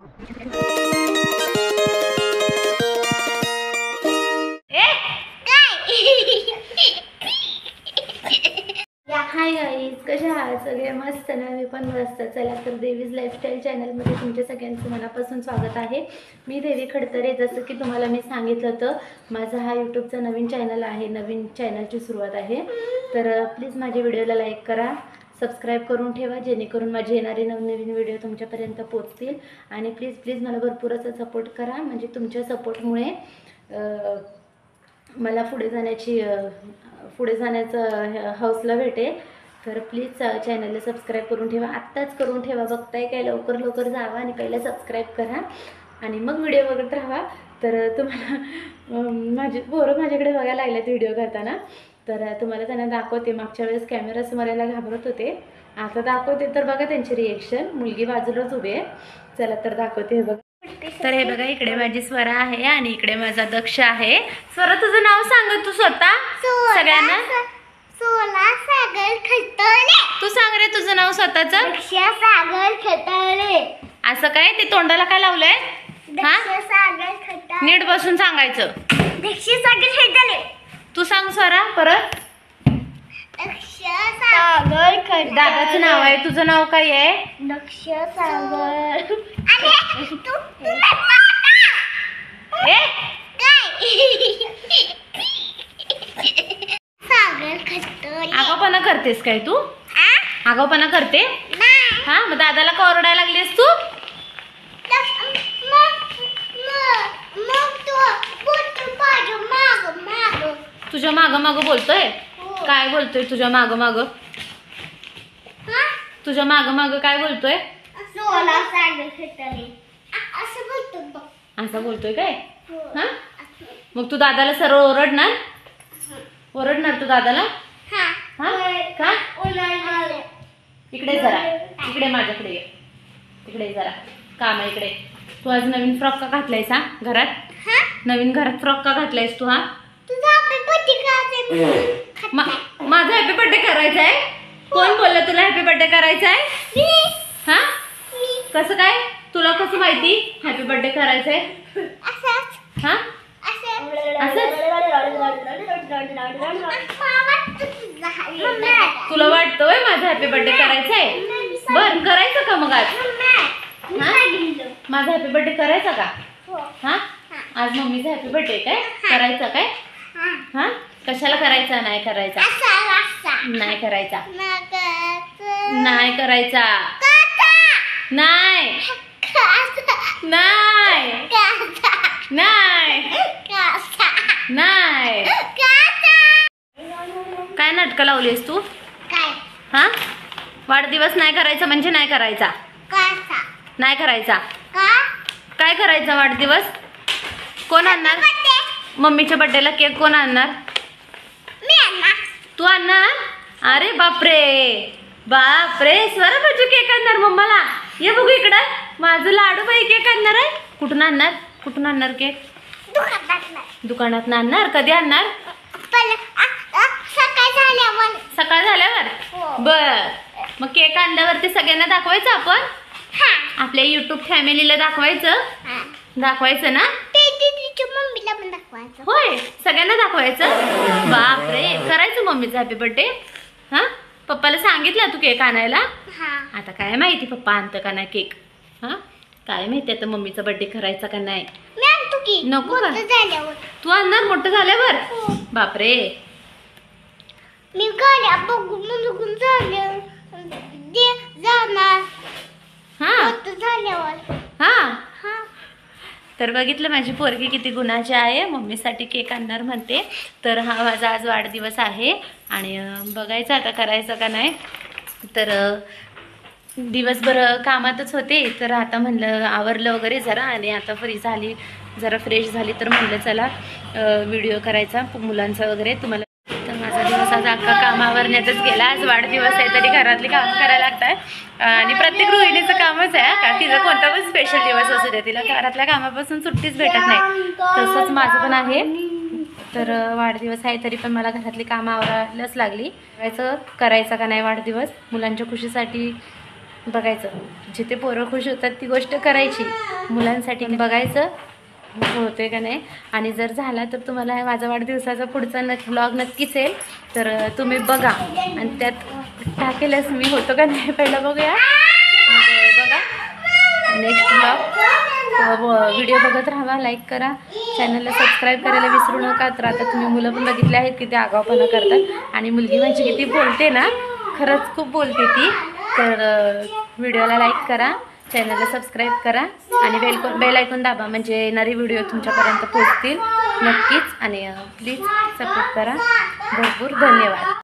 Hi guys, कशा आहात सगळे? मस्त ना? मी पण मस्त. चला तर देवीज लाईफस्टाईल चॅनलमध्ये तुमच्या सगळ्यांचं मनापासून स्वागत आहे. मी देवी खडतरे. जसं की तुम्हाला मी सांगितलं होतं, माझा हा यूट्यूबचा नवीन चॅनल आहे, नवीन चॅनलची सुरुवात आहे. तर प्लीज माझ्या व्हिडिओला लाईक करा, सबस्क्राईब करून ठेवा, जेणेकरून माझे येणारे नवनवीन व्हिडिओ तुमच्यापर्यंत पोहोचतील. आणि प्लीज प्लीज मला भरपूर असा सपोर्ट करा, म्हणजे तुमच्या सपोर्टमुळे मला पुढे जाण्याचा हौसला भेटेल. तर प्लीज चॅनलला सबस्क्राईब करून ठेवा, आत्ताच करून ठेवा. बघताय काय? लवकर लवकर जावा आणि पहिला सबस्क्राईब करा आणि मग व्हिडिओ बघत राहा. तर तुम्हाला माझे पोरं माझ्याकडे बघायला लागलेत व्हिडिओ करताना. तर तुम्हाला त्यांना दाखवते. मागच्या वेळेस कॅमेरा समोरायला घाबरत होते, आता दाखवते. तर बघा त्यांची रिएक्शन. मुलगी बाजूलाच उभी आहे. चला तर दाखवते. हे बघा. तर हे बघा, इकडे माझी स्वरा आहे आणि इकडे माझा दक्ष आहे. स्वरा, तुझं नाव सांग तू स्वतः सगळ्यांना. सोला सागर खतरे. तू सांग रे तुझं नाव स्वतःचं. दक्ष सागर खतरे. असं काय? ते तोंडाला काय लावलंय? दक्ष सागर खतरे. नीट बसून सांगायचं. दक्ष सागर खतरे. तू सांग स्वरा परत. दक्ष सागर खतरे. दादाचं नाव आहे. तुझं नाव काय आहे? दक्ष सागर. अरे तू ए सागर खतरे. आगाऊपणा करतेस काय तू? आगाऊपणा करते? हा, मग दादाला का ओरडायला लागलीस तू? तुझ्या माग माग बोलतोय? काय बोलतोय तुझ्या माग माग? तुझ्या माग माग काय बोलतोय? असं बोलतोय काय? हा, मग तू दादाला सरळ ओरडणार? ओरडणार तू दादाला? हा का? इकडे जरा, इकडे माझ्याकडे ये. इकडे जरा काम आहे इकडे. तू आज नवीन फ्रॉक का घातलायस? हा, घरात नवीन घरात फ्रॉक का घातलायस तू? हा, माझा हॅपी बर्थडे करायचा आहे. कोण बोललं तुला हॅपी बर्थडे करायचा आहे? हा, कसं काय? तुला कसं माहिती हॅपी बर्थडे करायचंय? हा, तुला वाटतोय माझा हॅपी बर्थडे करायचंय? बर, करायचं का मग आज? माझा हॅपी बर्थडे करायचा का? हा, आज मम्मीचा हॅपी बर्थडे काय करायचा काय? हा, कशाला करायचा? नाही करायचा. नाही करायचा. नाही करायचा. नाही नाही नाही नाही. काय नाटकं लावलीस तू? हा, वाढदिवस नाही करायचा म्हणजे नाही करायचा. नाही करायचा. काय करायचा वाढदिवस? कोण आणणार? मम्मीच्या बर्थडेला केक कोण आणणार? तू आणणार? अरे बापरे, बापरे. स्वरा बाजू केक आणणार मम्माला. ये बघू इकडं, माझं लाडू बाई केक आणणार आहे. कुठून आणणार? कुठून आणणार केक? दुकानात आणणार. कधी आणणार? सकाळ झाल्यावर. बर, मग केक आणल्यावरती सगळ्यांना दाखवायचं आपण? आपल्या युट्यूब फॅमिलीला दाखवायचं? दाखवायचं ना? मम्मीला पण दाखवायचं. होय, सगळ्यांना दाखवायचं. बापरे, करायचं मम्मीचं हॅपी बर्थडे. हा, पप्पाला सांगितलं तू केक आणायला? आता काय माहिती पप्पा आणतं का नाही केक. हा, काय माहिती आता मम्मीचा बर्थडे करायचा का नाही. नको का? तू आणणार मोठं झाल्यावर? बापरे. मी गाड्या बघून जाणार. हा, तर बघितलं माझी पोरगी किती गुणाची आहे. मम्मीसाठी केक आणणार म्हणते. तर हा माझा आज वाढदिवस आहे आणि बघायचं आता करायचं का नाही. तर दिवसभर कामातच होते, तर आता म्हणलं आवरलं वगैरे जरा आणि आता फ्री झाली, जरा फ्रेश झाली, तर म्हणलं चला व्हिडिओ करायचा मुलांचा वगैरे तुम्हाला. तर माझा दिवस आज अख्खा काम आवरण्यातच गेला. आज वाढदिवस आहे तरी घरातली कामं करायला लागतात आणि प्रत्येक गृहिणीचं कामच आहे का. तिचं कोणता पण स्पेशल दिवस असू दे, तिला घरातल्या कामापासून सुट्टीच भेटत नाही. तसंच माझं पण आहे. तर वाढदिवस आहे तरी पण मला घरातली कामं आवरायलाच लागली. करायचा का नाही वाढदिवस मुलांच्या खुशीसाठी बघायचं, जिथे पोरं खुश होतात ती गोष्ट करायची, मुलांसाठी बघायचं होते का नाही. आणि जर झाला तर तुम्हाला माझा वाढदिवसाचा पुढचा व्लॉग नक्कीच येईल, तर तुम्ही बघा आणि त्यात टाकेलच मी होतो का नाही पहिलं बघूया. बघा नेक्स्ट व्लॉग व्हिडिओ बघत राहा, लाईक करा, चॅनलला सबस्क्राईब करायला विसरू नका. तर आता तुम्ही मुलं पण बघितले आहेत की ते आगाऊपणा करतात आणि मुलगी माझी किती बोलते ना, खरंच खूप बोलते ती. तर व्हिडिओला लाईक करा, चॅनलला सबस्क्राईब करा आणि बेल आयकॉन दाबा, म्हणजे येणारे व्हिडिओ तुमच्यापर्यंत पोहोचतील नक्कीच. आणि प्लीज सपोर्ट करा. भरपूर धन्यवाद.